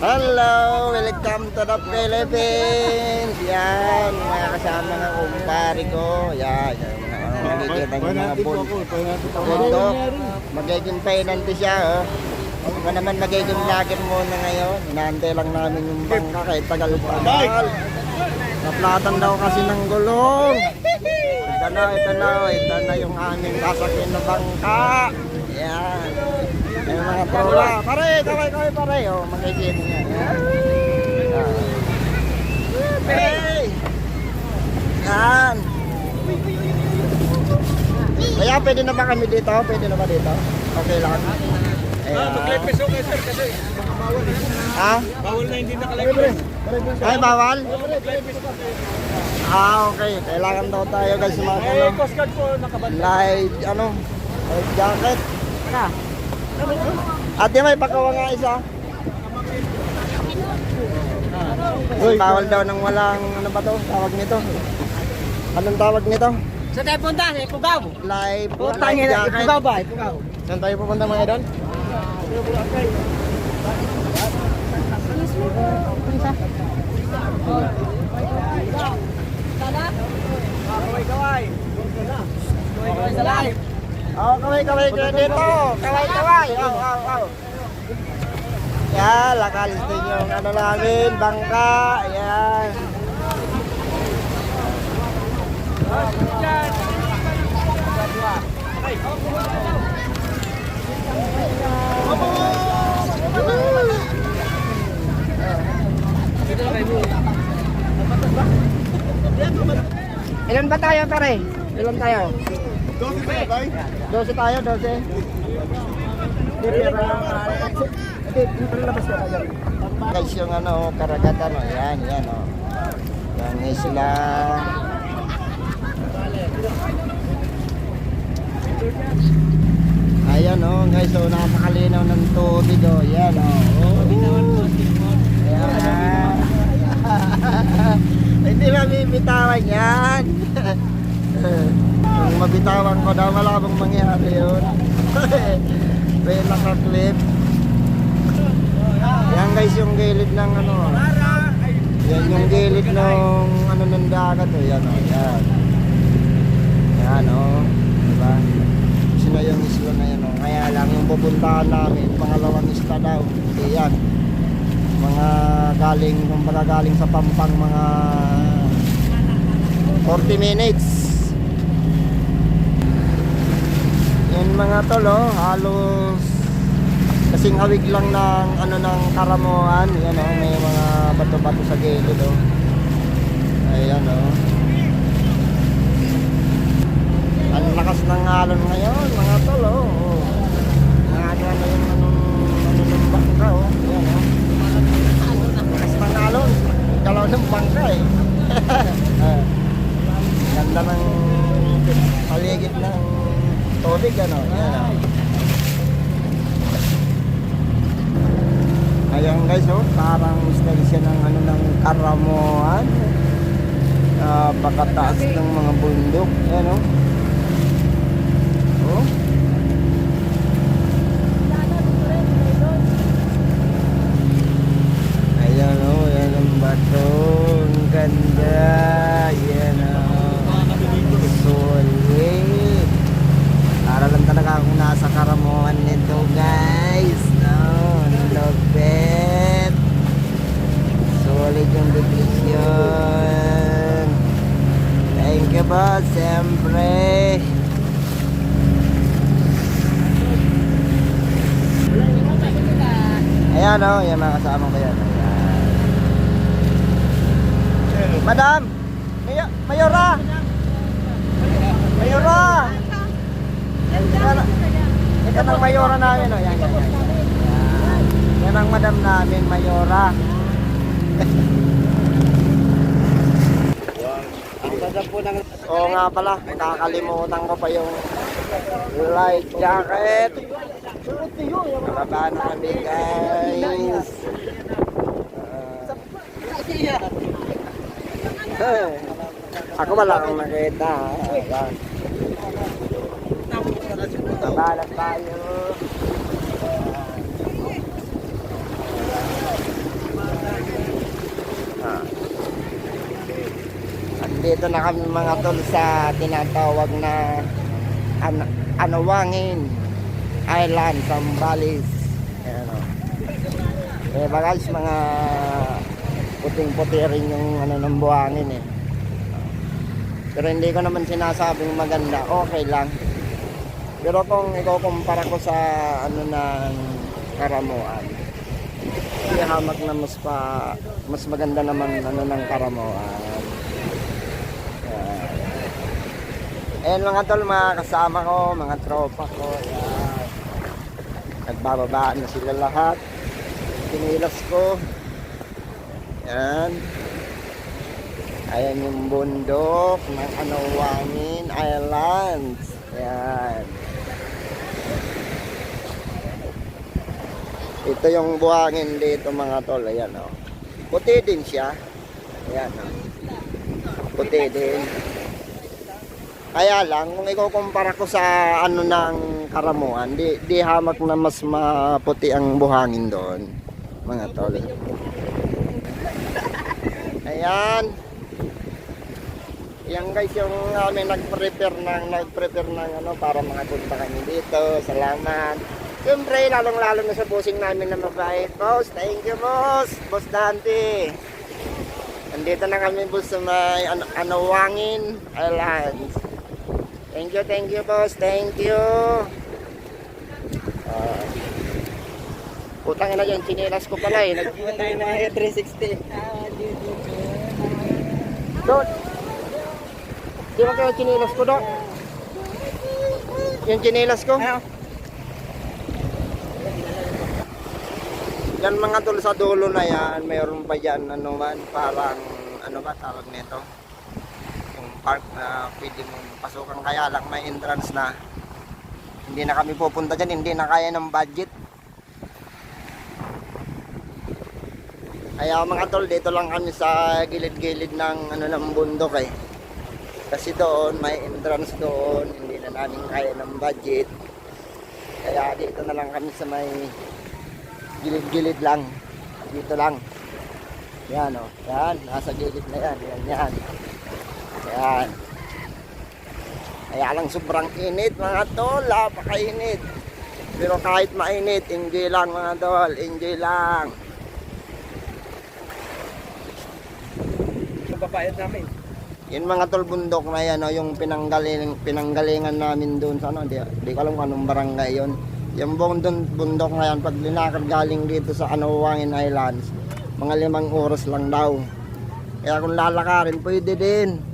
Hello! Welcome to the Philippines! Yan, mga kasama ng kumpari ko. Yan, nakikita niyo mga bundok. Magiging penalty siya, oh. Ako naman magiging vlogger muna ngayon. Inaantay lang namin yung bangka kahit tagal-tagal. Naplatan daw kasi ng gulong. Ito na yung aming sasakyan na bangka. Yan. Yung mga trola. Pare, kaway pare. O, makikita niya. Hey! Yan. Kaya pwede na ba kami dito? Pwede na ba dito? Okay lang. Mag-lepis ako sir kasi bawal eh. Ha? Bawal na hindi nakalepis. Ay, bawal? Okay. Kailangan daw tayo guys mga Coast Guard po nakabanda. light jacket. Ate, may pakawa nga isa. Uy, bawal daw ng walang, ano ba to? Tawag nito. Anong tawag nito? Saan tayo punta? Ipugaw. Live Jacket. Ipugaw ba? Ipugaw. Saan tayo pupunta mga idol? Kaway-kaway. Kaway sa live. Oh, kaway dito. Kaway. Oh. Yan, lakalis din yung ano namin, bangka. Ayan. Ilan ba tayo, pare? Ilan tayo? 12 tayo, bay. 12 tayo, 12. Guys, yung ano, karagatan, oh. Yan, oh. Yan, isla. Ayan, oh, guys, oh, napakalinaw ng tubig, oh. Yan, oh. Ayan. Hindi mabibitawan yan. Kung mabitawan ko daw, malabang mangyari yun. May nakaklip. Yan guys, yung gilid ng ano. Yan yung gilid ng ano ng dagat. Oh. Yan, oh. Yan. Yan, oh. Diba? Kasi na yung isla na yan, oh. Kaya lang yung pupuntahan namin, pangalawang isla daw. Hindi yan. Mga galing, kumbaga galing sa Pampang, mga 40 minutes. Yan mga tol, oh, halos kasing hawig lang ng ano ng Karamoan. Yan, oh, may mga bato-bato sa gilid, oh. Ayan, oh. Ang lakas ng alon ngayon mga tol, oh. Nakaka na yung ano ng bangka, oh. Ayan, oh. Lakas ng alon, galaw ng bangka, eh. Ganda ng paligid ng tubig, ano. Ayan, oh. Ayan guys, oh, parang station ng ano ng Karamoan. Napakataas ng mga bundok. Ayan, oh. Oh. Ayan, oh, ayan ang bato. Ang ganda. Ayan, oh. Solid. Para lang talaga akong nasa Karamoan nito, guys. No, lobet. Solid yung location. Thank you po, siyempre. Ayan, oh, yan mga kasama ko yan. Ayan. Madam! Mayora! Ito ang mayora namin, oh. Yan. Yan ang madam namin, mayora. Oo nga pala, nakakalimutan ko pa yung light jacket. Baba na kami, guys. Ako wala akong nakita. Nabalat tayo. Nandito na kami mga tol sa tinatawag na Anawangin Island, Zambales. Ayan o. Eh guys, mga puting-puti rin yung ano ng buhangin eh. Pero hindi ko naman sinasabing maganda, okay lang. Pero kung ikukumpara ko sa ano ng Karamuan, hindi hamak na mas maganda naman ano ng Karamuan. Ayan mga tol, mga kasama ko, mga tropa ko. Ayan. Nagbababaan na sila lahat. Pinilas ko. Ayan. Ayan yung bundok ng Anawangin Islands. Ayan. Ito yung buhangin dito mga tol. Ayan o. Puti din siya. Ayan o. Puti din. Kaya lang, kung ikukumpara ko sa ano ng Karamuan, di hamak na mas maputi ang buhangin doon, mga tol. Ayan. Yan guys, yung kami nag-prepare ng ano para makapunta kami dito. Salamat. Siyempre, lalong-lalo na sa bossing namin na mabait. Boss, thank you boss. Boss Dante. Nandito na kami boss sa may Anawangin Islands. Thank you boss, thank you. Putang ina yan, chinelas ko pala eh. Nagputay na 360. Dot. Di ba kayo chinelas ko, Dot? Yung chinelas ko? Yan mga tol sa dulo na yan, mayroon pa dyan ano man, parang ano ba tawag nito? Park na pwede mong pasukan, kaya lang may entrance na. Hindi na kami pupunta dyan, hindi na kaya ng budget. Kaya mga tol, dito lang kami sa gilid-gilid ng ano ng bundok eh. Kasi doon may entrance doon, hindi na namin kaya ng budget. Kaya dito na lang kami sa may gilid-gilid lang. Dito lang. Yan o, yan, nasa gilid na yan, yan. Ayan. Kaya lang sobrang init mga tol, napakainit. Pero kahit mainit, enjoy lang mga tol, enjoy lang. Babayad namin. Yun mga tol, bundok na yan, yung pinanggalingan namin doon sa ano, di ko alam kung anong barangay yun. Yung bundok na yan, pag linakad galing dito sa Anawangin Islands, mga 5 oras lang daw. Kaya kung lalakarin, pwede din.